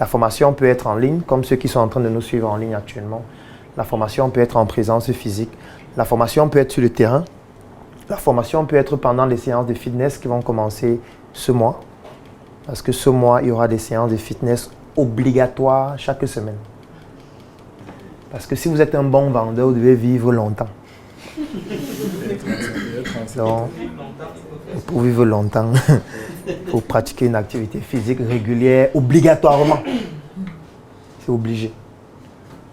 La formation peut être en ligne, comme ceux qui sont en train de nous suivre en ligne actuellement. La formation peut être en présence physique. La formation peut être sur le terrain. La formation peut être pendant les séances de fitness qui vont commencer ce mois. Parce que ce mois, il y aura des séances de fitness obligatoires chaque semaine. Parce que si vous êtes un bon vendeur, vous devez vivre longtemps. Donc, pour vivre longtemps, il faut pratiquer une activité physique régulière, obligatoirement. C'est obligé.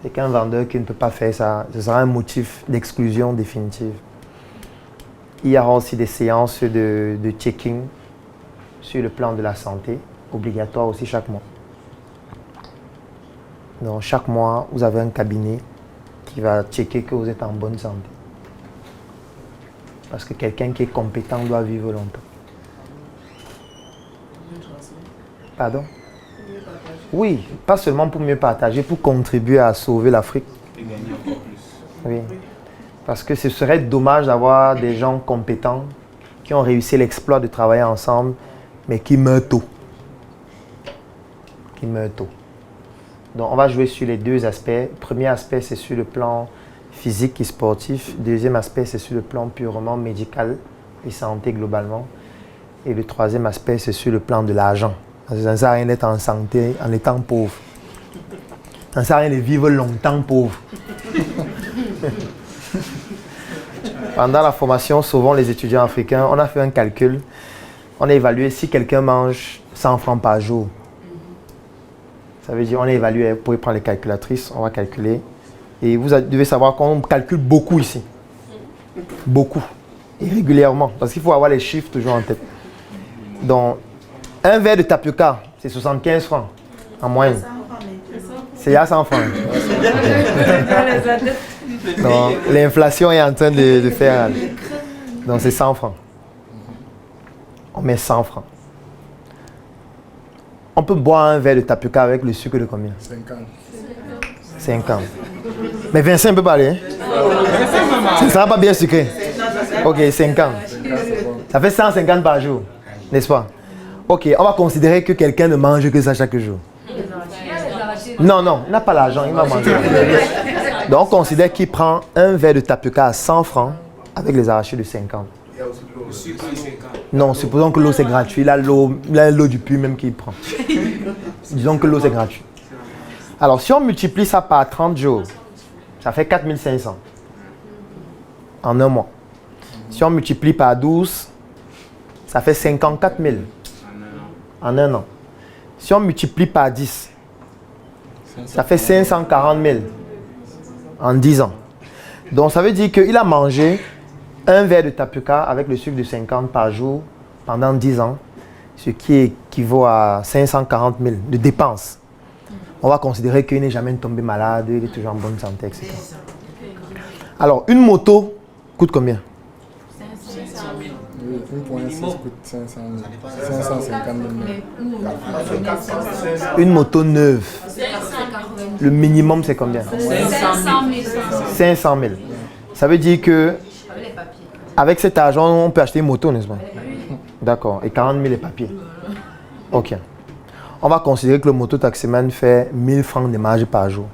Et qu'un vendeur qui ne peut pas faire ça, ce sera un motif d'exclusion définitive. Il y aura aussi des séances de checking sur le plan de la santé, obligatoire aussi chaque mois. Donc chaque mois, vous avez un cabinet qui va checker que vous êtes en bonne santé. Parce que quelqu'un qui est compétent doit vivre longtemps. Pardon? Oui, pas seulement pour mieux partager, pour contribuer à sauver l'Afrique. Et gagner encore plus. Oui. Parce que ce serait dommage d'avoir des gens compétents qui ont réussi l'exploit de travailler ensemble, mais qui meurent tôt. Qui meurent tôt. Donc on va jouer sur les deux aspects. Le premier aspect, c'est sur le plan physique et sportif. Le deuxième aspect, c'est sur le plan purement médical et santé globalement. Et le troisième aspect, c'est sur le plan de l'argent. Ça ne sert à rien d'être en santé en étant pauvre. Ça ne sert à rien de vivre longtemps pauvre. Pendant la formation, souvent les étudiants africains, on a fait un calcul. On a évalué si quelqu'un mange 100 francs par jour. Ça veut dire, on a évalué, vous pouvez prendre les calculatrices, on va calculer. Et vous devez savoir qu'on calcule beaucoup ici. Beaucoup. Et régulièrement. Parce qu'il faut avoir les chiffres toujours en tête. Donc, un verre de tapioca, c'est 75 francs en moyenne. C'est à 100 francs. Donc, l'inflation est en train de faire. Donc, c'est 100 francs. On met 100 francs. On peut boire un verre de tapioca avec le sucre de combien? 50. 50. Mais Vincent peut parler. Hein? Ça ne sera pas bien sucré. Ok, 50. Ça fait 150 par jour, n'est-ce pas? Ok, on va considérer que quelqu'un ne mange que ça chaque jour. Non, non, il n'a pas l'argent, il va manger. Donc on considère qu'il prend un verre de tapioca à 100 francs avec les arrachés de 50. Non, supposons que l'eau c'est gratuit. Il a l'eau du puits même qu'il prend. Disons que l'eau c'est gratuit. Alors si on multiplie ça par 30 jours, ça fait 4500 en un mois. Si on multiplie par 12, ça fait 54 000 en un an. Si on multiplie par 10, ça fait 540 000 en 10 ans. Donc ça veut dire qu'il a mangé un verre de tapioca avec le sucre de 50 par jour pendant 10 ans, ce qui équivaut à 540 000 de dépenses. On va considérer qu'il n'est jamais tombé malade, il est toujours en bonne santé, etc. Alors, une moto coûte combien? 500 000. Une .6 coûte 500 000. 550 000. Une moto neuve. Le minimum, c'est combien? 500 000. Ça veut dire que avec cet argent, on peut acheter une moto, n'est-ce pas? D'accord. Et 40 000 les papiers. Ok. On va considérer que le moto-taximan fait 1000 francs de marge par jour.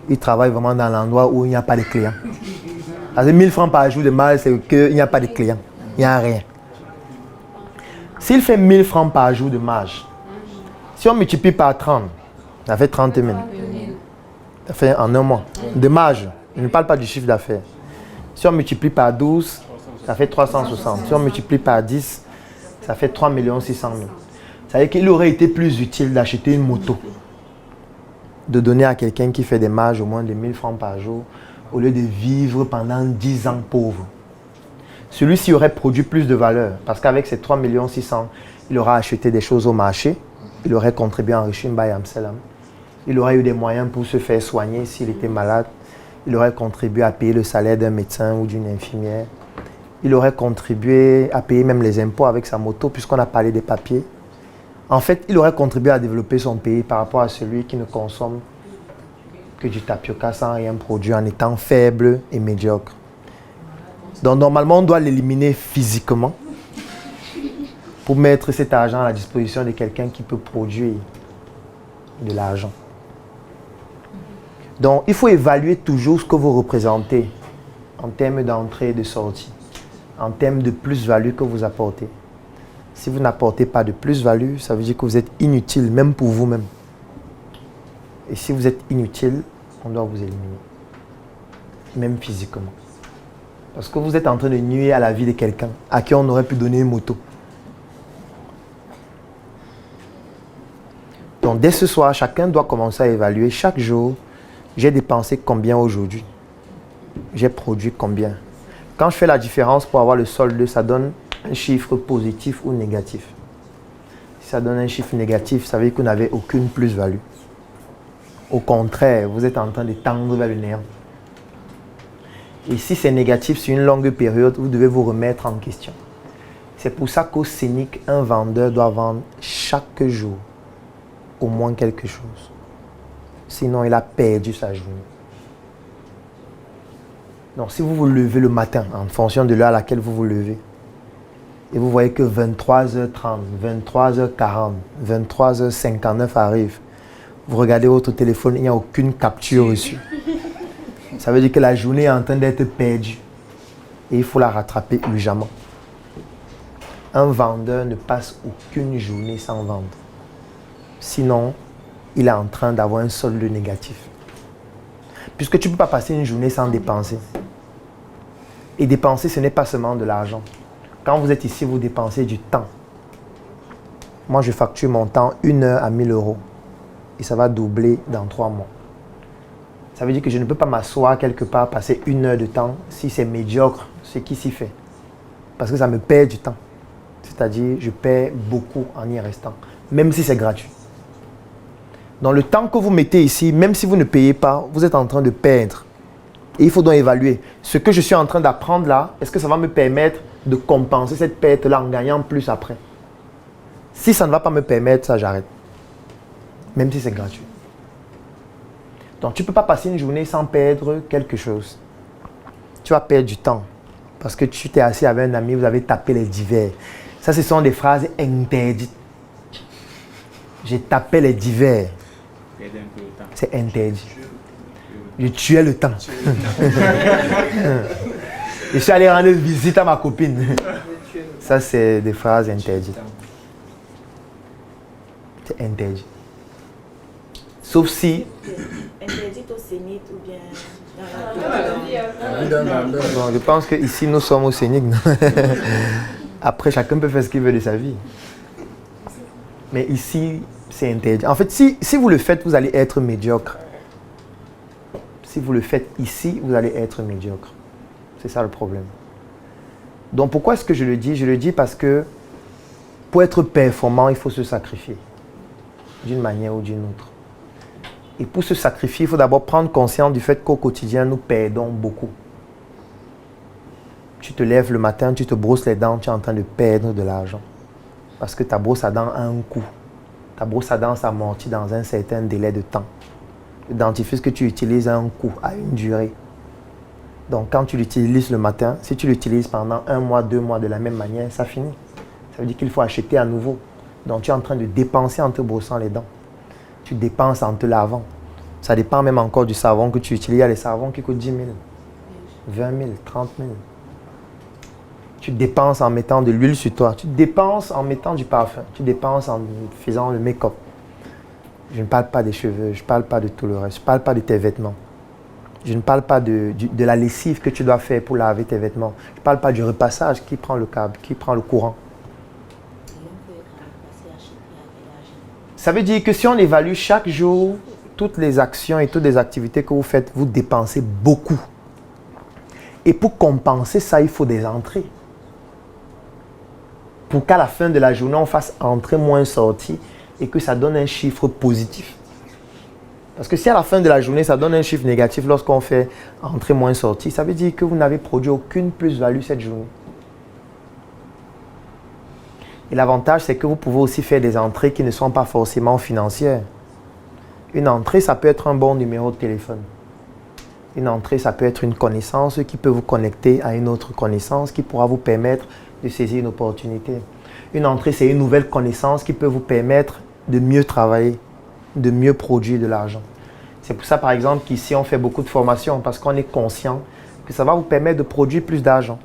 Il travaille vraiment dans l'endroit où il n'y a pas de clients. Parce que 1000 francs par jour de marge, c'est qu'il n'y a pas de clients. Il n'y a rien. S'il fait 1000 francs par jour de marge, si on multiplie par 30, ça fait 30 000. Ça fait en un mois. De marge. Je ne parle pas du chiffre d'affaires. Si on multiplie par 12, ça fait 360. Si on multiplie par 10, ça fait 3 600 000. Ça veut dire qu'il aurait été plus utile d'acheter une moto, de donner à quelqu'un qui fait des marges au moins de 1000 francs par jour, au lieu de vivre pendant 10 ans pauvre. Celui-ci aurait produit plus de valeur, parce qu'avec ces 3 600 000, il aurait acheté des choses au marché, il aurait contribué à enrichir Mbaye Amselam, il aurait eu des moyens pour se faire soigner s'il était malade, il aurait contribué à payer le salaire d'un médecin ou d'une infirmière, il aurait contribué à payer même les impôts avec sa moto, puisqu'on a parlé des papiers. En fait, il aurait contribué à développer son pays par rapport à celui qui ne consomme que du tapioca sans rien produire, en étant faible et médiocre. Donc normalement, on doit l'éliminer physiquement pour mettre cet argent à la disposition de quelqu'un qui peut produire de l'argent. Donc, il faut évaluer toujours ce que vous représentez en termes d'entrée et de sortie, en termes de plus-value que vous apportez. Si vous n'apportez pas de plus-value, ça veut dire que vous êtes inutile, même pour vous-même. Et si vous êtes inutile, on doit vous éliminer, même physiquement. Parce que vous êtes en train de nuire à la vie de quelqu'un à qui on aurait pu donner une moto. Donc dès ce soir, chacun doit commencer à évaluer chaque jour, j'ai dépensé combien aujourd'hui? J'ai produit combien? Quand je fais la différence pour avoir le solde, ça donne un chiffre positif ou négatif. Si ça donne un chiffre négatif, ça veut dire que vous n'avez aucune plus-value. Au contraire, vous êtes en train de tendre vers le néant. Et si c'est négatif sur une longue période, vous devez vous remettre en question. C'est pour ça qu'au Scénic, un vendeur doit vendre chaque jour au moins quelque chose. Sinon, il a perdu sa journée. Donc, si vous vous levez le matin, en fonction de l'heure à laquelle vous vous levez, et vous voyez que 23h30, 23h40, 23h59 arrive, vous regardez votre téléphone, il n'y a aucune capture reçue. Ça veut dire que la journée est en train d'être perdue. Et il faut la rattraper urgemment. Un vendeur ne passe aucune journée sans vendre. Sinon, il est en train d'avoir un solde négatif. Puisque tu ne peux pas passer une journée sans dépenser. Et dépenser, ce n'est pas seulement de l'argent. Quand vous êtes ici, vous dépensez du temps. Moi, je facture mon temps 1 heure à 1000 euros. Et ça va doubler dans 3 mois. Ça veut dire que je ne peux pas m'asseoir quelque part, passer 1 heure de temps si c'est médiocre ce qui s'y fait. Parce que ça me perd du temps. C'est-à-dire, je perds beaucoup en y restant, même si c'est gratuit. Dans le temps que vous mettez ici, même si vous ne payez pas, vous êtes en train de perdre. Et il faut donc évaluer. Ce que je suis en train d'apprendre là, est-ce que ça va me permettre de compenser cette perte-là en gagnant plus après? Si ça ne va pas me permettre, ça j'arrête. Même si c'est gratuit. Donc tu ne peux pas passer une journée sans perdre quelque chose. Tu vas perdre du temps. Parce que tu t'es assis avec un ami, vous avez tapé les divers. Ça, ce sont des phrases interdites. J'ai tapé les divers. C'est interdit. Je tuais le temps. Je suis allé rendre visite à ma copine. Ça, c'est des phrases interdites. C'est interdit. Sauf si... Interdit au Scénic ou bien... Bon, je pense qu'ici, nous sommes au Scénic. Après, chacun peut faire ce qu'il veut de sa vie. Mais ici, c'est interdit. En fait, si vous le faites, vous allez être médiocre. Si vous le faites ici, vous allez être médiocre. C'est ça le problème. Donc, pourquoi est-ce que je le dis? Je le dis parce que pour être performant, il faut se sacrifier. D'une manière ou d'une autre. Et pour se sacrifier, il faut d'abord prendre conscience du fait qu'au quotidien, nous perdons beaucoup. Tu te lèves le matin, tu te brosses les dents, tu es en train de perdre de l'argent. Parce que ta brosse à dents a un coût. Ta brosse à dents s'amortit dans un certain délai de temps. Le dentifrice que tu utilises a un coût, a une durée. Donc quand tu l'utilises le matin, si tu l'utilises pendant 1 mois, 2 mois de la même manière, ça finit. Ça veut dire qu'il faut acheter à nouveau. Donc tu es en train de dépenser en te brossant les dents. Tu dépenses en te lavant. Ça dépend même encore du savon que tu utilises. Il y a les savons qui coûtent 10 000, 20 000, 30 000. Tu dépenses en mettant de l'huile sur toi. Tu dépenses en mettant du parfum. Tu dépenses en faisant le make-up. Je ne parle pas des cheveux. Je ne parle pas de tout le reste. Je ne parle pas de tes vêtements. Je ne parle pas de la lessive que tu dois faire pour laver tes vêtements. Je ne parle pas du repassage qui prend le câble, qui prend le courant. Ça veut dire que si on évalue chaque jour toutes les actions et toutes les activités que vous faites, vous dépensez beaucoup. Et pour compenser ça, il faut des entrées. Pour qu'à la fin de la journée, on fasse entrée moins sortie et que ça donne un chiffre positif. Parce que si à la fin de la journée, ça donne un chiffre négatif lorsqu'on fait entrée moins sortie, ça veut dire que vous n'avez produit aucune plus-value cette journée. Et l'avantage, c'est que vous pouvez aussi faire des entrées qui ne sont pas forcément financières. Une entrée, ça peut être un bon numéro de téléphone. Une entrée, ça peut être une connaissance qui peut vous connecter à une autre connaissance qui pourra vous permettre de saisir une opportunité. Une entrée, c'est une nouvelle connaissance qui peut vous permettre de mieux travailler. de mieux produire de l'argent. C'est pour ça, par exemple, qu'ici, on fait beaucoup de formations parce qu'on est conscient que ça va vous permettre de produire plus d'argent.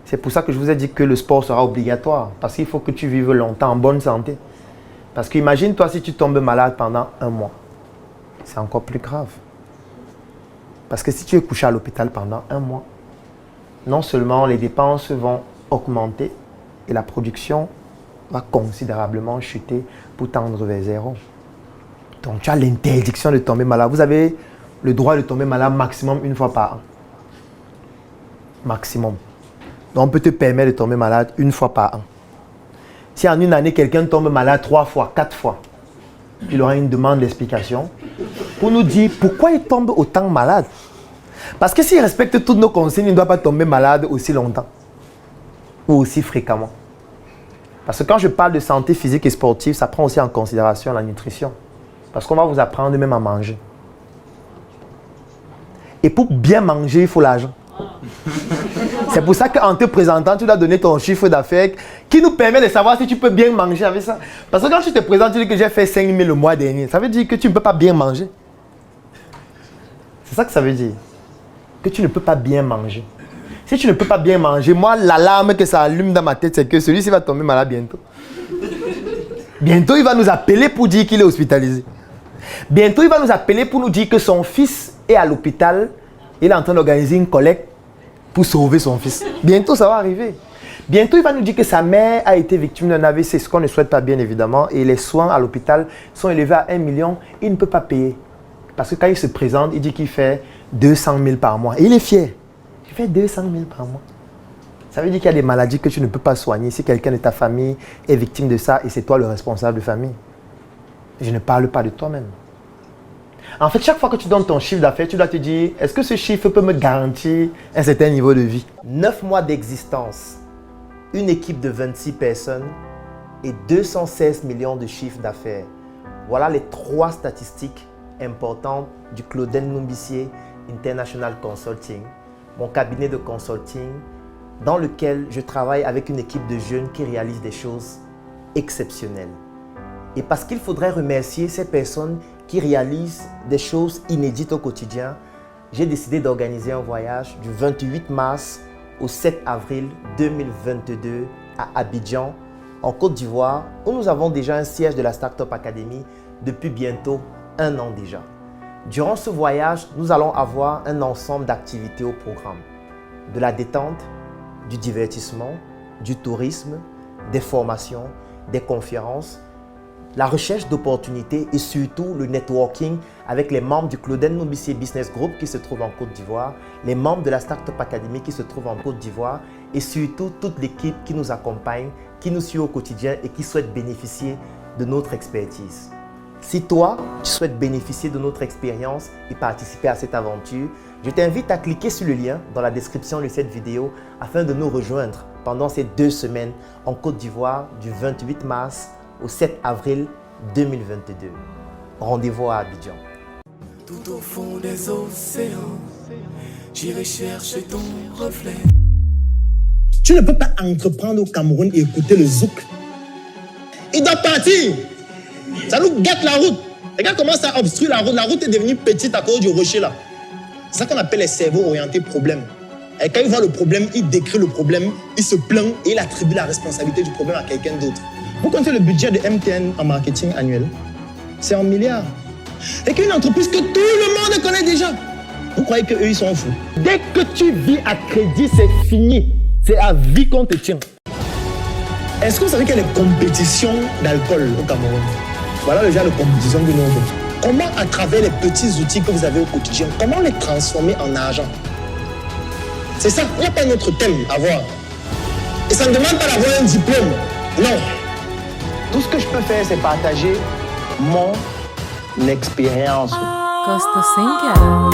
C'est pour ça que je vous ai dit que le sport sera obligatoire parce qu'il faut que tu vives longtemps en bonne santé. Parce qu'imagine-toi si tu tombes malade pendant 1 mois. C'est encore plus grave. Parce que si tu es couché à l'hôpital pendant 1 mois, non seulement les dépenses vont augmenter et la production va considérablement chuter pour tendre vers zéro. Donc tu as l'interdiction de tomber malade. Vous avez le droit de tomber malade maximum 1 fois par an. Maximum. Donc on peut te permettre de tomber malade 1 fois par an. Si en une année quelqu'un tombe malade 3 fois, 4 fois, il aura une demande d'explication pour nous dire pourquoi il tombe autant malade. Parce que s'il respecte toutes nos consignes, il ne doit pas tomber malade aussi longtemps ou aussi fréquemment. Parce que quand je parle de santé physique et sportive, ça prend aussi en considération la nutrition. Parce qu'on va vous apprendre même à manger. Et pour bien manger, il faut l'argent. C'est pour ça qu'en te présentant, tu dois donner ton chiffre d'affaires qui nous permet de savoir si tu peux bien manger avec ça. Parce que quand tu te présentes, tu dis que j'ai fait 5 000 le mois dernier. Ça veut dire que tu ne peux pas bien manger. C'est ça que ça veut dire. Que tu ne peux pas bien manger. Si tu ne peux pas bien manger, moi, l'alarme que ça allume dans ma tête, c'est que celui-ci va tomber malade bientôt. Bientôt, il va nous appeler pour dire qu'il est hospitalisé. Bientôt, il va nous appeler pour nous dire que son fils est à l'hôpital. Il est en train d'organiser une collecte pour sauver son fils. Bientôt, ça va arriver. Bientôt, il va nous dire que sa mère a été victime d'un AVC, ce qu'on ne souhaite pas bien évidemment. Et les soins à l'hôpital sont élevés à 1 million. Il ne peut pas payer. Parce que quand il se présente, il dit qu'il fait 200 000 par mois. Et il est fier. Il fait 200 000 par mois. Ça veut dire qu'il y a des maladies que tu ne peux pas soigner. Si quelqu'un de ta famille est victime de ça et c'est toi le responsable de famille. Je ne parle pas de toi-même. En fait, chaque fois que tu donnes ton chiffre d'affaires, tu dois te dire, est-ce que ce chiffre peut me garantir un certain niveau de vie? 9 mois d'existence, une équipe de 26 personnes et 216 millions de chiffres d'affaires. Voilà les 3 statistiques importantes du Claudel Numbissier International Consulting, mon cabinet de consulting dans lequel je travaille avec une équipe de jeunes qui réalisent des choses exceptionnelles. Et parce qu'il faudrait remercier ces personnes qui réalisent des choses inédites au quotidien, j'ai décidé d'organiser un voyage du 28 mars au 7 avril 2022 à Abidjan, en Côte d'Ivoire, où nous avons déjà un siège de la Startup Academy depuis bientôt 1 an déjà. Durant ce voyage, nous allons avoir un ensemble d'activités au programme. De la détente, du divertissement, du tourisme, des formations, des conférences, la recherche d'opportunités et surtout le networking avec les membres du Claudel Numbissier Business Group qui se trouvent en Côte d'Ivoire, les membres de la Startup Academy qui se trouvent en Côte d'Ivoire et surtout toute l'équipe qui nous accompagne, qui nous suit au quotidien et qui souhaite bénéficier de notre expertise. Si toi, tu souhaites bénéficier de notre expérience et participer à cette aventure, je t'invite à cliquer sur le lien dans la description de cette vidéo afin de nous rejoindre pendant ces 2 semaines en Côte d'Ivoire du 28 mars au 7 avril 2022. Rendez-vous à Abidjan. Tout au fond des océans, j'irai chercher ton reflet. Tu ne peux pas entreprendre au Cameroun et écouter le zouk. Il doit partir. Ça nous gâte la route. Les gars commencent à obstruer la route. La route est devenue petite à cause du rocher là. C'est ça qu'on appelle les cerveaux orientés problème. Et quand il voit le problème, il décrit le problème, il se plaint et il attribue la responsabilité du problème à quelqu'un d'autre. Vous comptez le budget de MTN en marketing annuel? C'est en milliards. Et qu'une entreprise que tout le monde connaît déjà. Vous croyez qu'eux, ils sont fous? Dès que tu vis à crédit, c'est fini. C'est à vie qu'on te tient. Est-ce que vous savez qu'il y a des compétitions d'alcool au Cameroun? Voilà le genre de compétition que nous avons. Comment, à travers les petits outils que vous avez au quotidien, comment les transformer en argent? C'est ça, il n'y a pas notre thème à voir. Et ça ne demande pas d'avoir un diplôme. Non. Tout ce que je peux faire, c'est partager mon expérience. Costa sem cara.